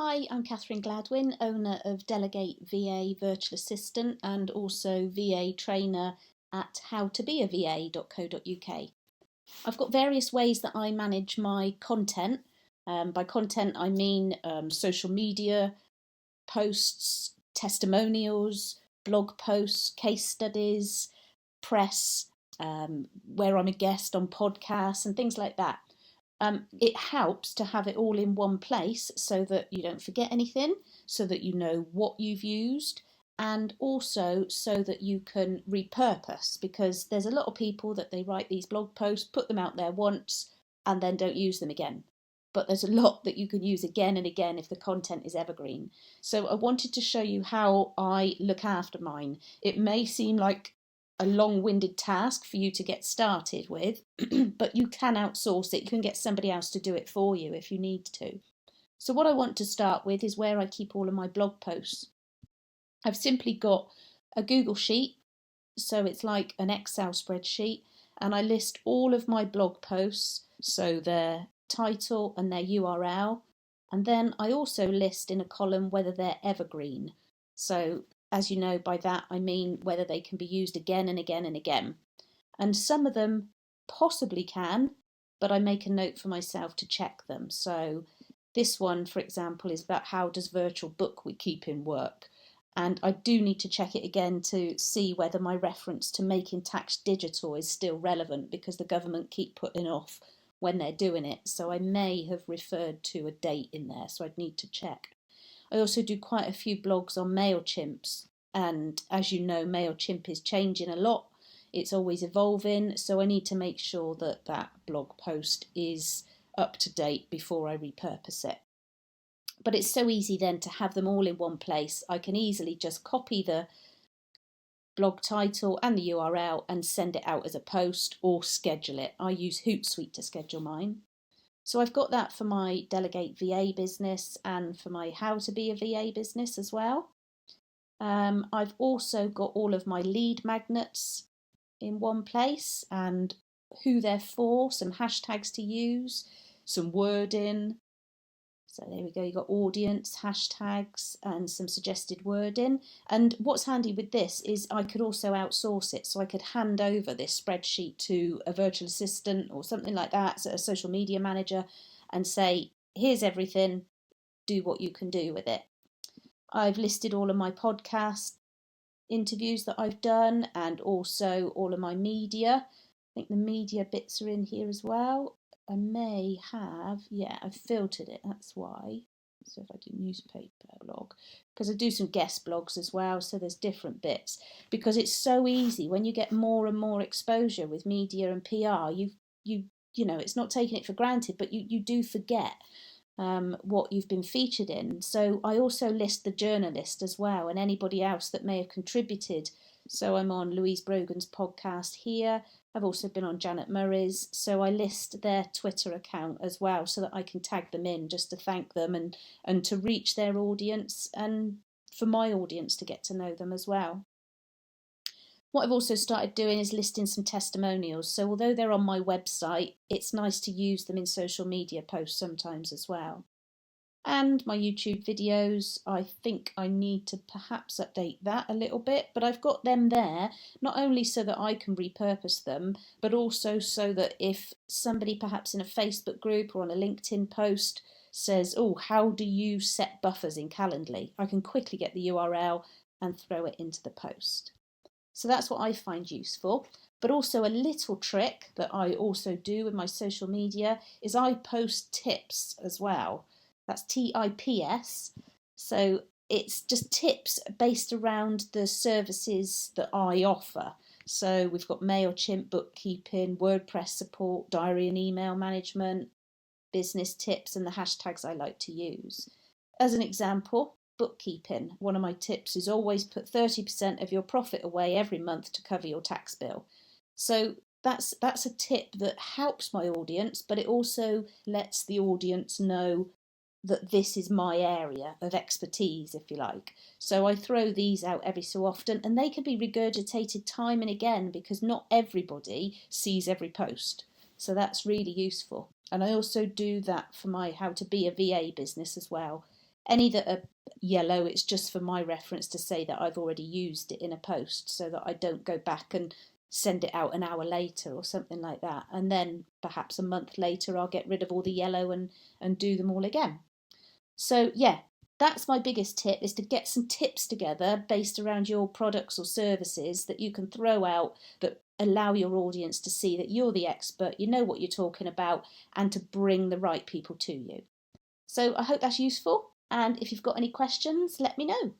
Hi, I'm Catherine Gladwin, owner of Delegate VA Virtual Assistant and also VA trainer at howtobeava.co.uk. I've got various ways that I manage my content. By content, I mean social media, posts, testimonials, blog posts, case studies, press, where I'm a guest on podcasts and things like that. It helps to have it all in one place so that you don't forget anything, so that you know what you've used, and also so that you can repurpose, because there's a lot of people that they write these blog posts, put them out there once, and then don't use them again. But there's a lot that you can use again and again if the content is evergreen. So I wanted to show you how I look after mine. It may seem like a long-winded task for you to get started with, but you can outsource it. You can get somebody else to do it for you if you need to. So what I want to start with is where I keep all of my blog posts. I've simply got a Google Sheet, so it's like an Excel spreadsheet, and I list all of my blog posts, so their title and their URL, and then I also list in a column whether they're evergreen. So as you know, by that I mean whether they can be used again and again and again. And some of them possibly can, but I make a note for myself to check them. So this one, for example, is about how does virtual bookkeeping work? And I do need to check it again to see whether my reference to making tax digital is still relevant, because the government keep putting off when they're doing it. So I may have referred to a date in there, so I'd need to check. I also do quite a few blogs on MailChimps, and as you know, MailChimp is changing a lot. It's always evolving, so I need to make sure that that blog post is up to date before I repurpose it. But it's so easy then to have them all in one place. I can easily just copy the blog title and the URL and send it out as a post or schedule it. I use Hootsuite to schedule mine. So I've got that for my Delegate VA business and for my How to Be a VA business as well. I've also got all of my lead magnets in one place and who they're for, some hashtags to use, some wording. So there we go, you've got audience, hashtags and some suggested wording. And what's handy with this is I could also outsource it. So I could hand over this spreadsheet to a virtual assistant or something like that, so a social media manager, and say, here's everything, do what you can do with it. I've listed all of my podcast interviews that I've done and also all of my media. I think the media bits are in here as well. I may have, I've filtered it, that's why. So if I do newspaper blog, because I do some guest blogs as well, so there's different bits. Because it's so easy when you get more and more exposure with media and PR, you know, it's not taking it for granted, but you do forget what you've been featured in. So I also list the journalist as well and anybody else that may have contributed. So I'm on Louise Brogan's podcast here. I've also been on Janet Murray's. So I list their Twitter account as well so that I can tag them in just to thank them and to reach their audience and for my audience to get to know them as well. What I've also started doing is listing some testimonials. So although they're on my website, it's nice to use them in social media posts sometimes as well. And my YouTube videos, I think I need to perhaps update that a little bit, but I've got them there, not only so that I can repurpose them, but also so that if somebody perhaps in a Facebook group or on a LinkedIn post says, oh, how do you set buffers in Calendly? I can quickly get the URL and throw it into the post. So that's what I find useful. But also a little trick that I also do with my social media is I post tips as well. That's TIPS. So it's just tips based around the services that I offer. So we've got MailChimp, bookkeeping, WordPress support, diary and email management, business tips, and the hashtags I like to use. As an example, bookkeeping. One of my tips is always put 30% of your profit away every month to cover your tax bill. So that's a tip that helps my audience, but it also lets the audience know that this is my area of expertise, if you like. So I throw these out every so often, and they can be regurgitated time and again because not everybody sees every post. So that's really useful. And I also do that for my How to Be a VA business as well. Any that are yellow, it's just for my reference to say that I've already used it in a post, so that I don't go back and send it out an hour later or something like that. And then perhaps a month later, I'll get rid of all the yellow and do them all again. So yeah, that's my biggest tip, is to get some tips together based around your products or services that you can throw out that allow your audience to see that you're the expert, you know what you're talking about, and to bring the right people to you. So I hope that's useful. And if you've got any questions, let me know.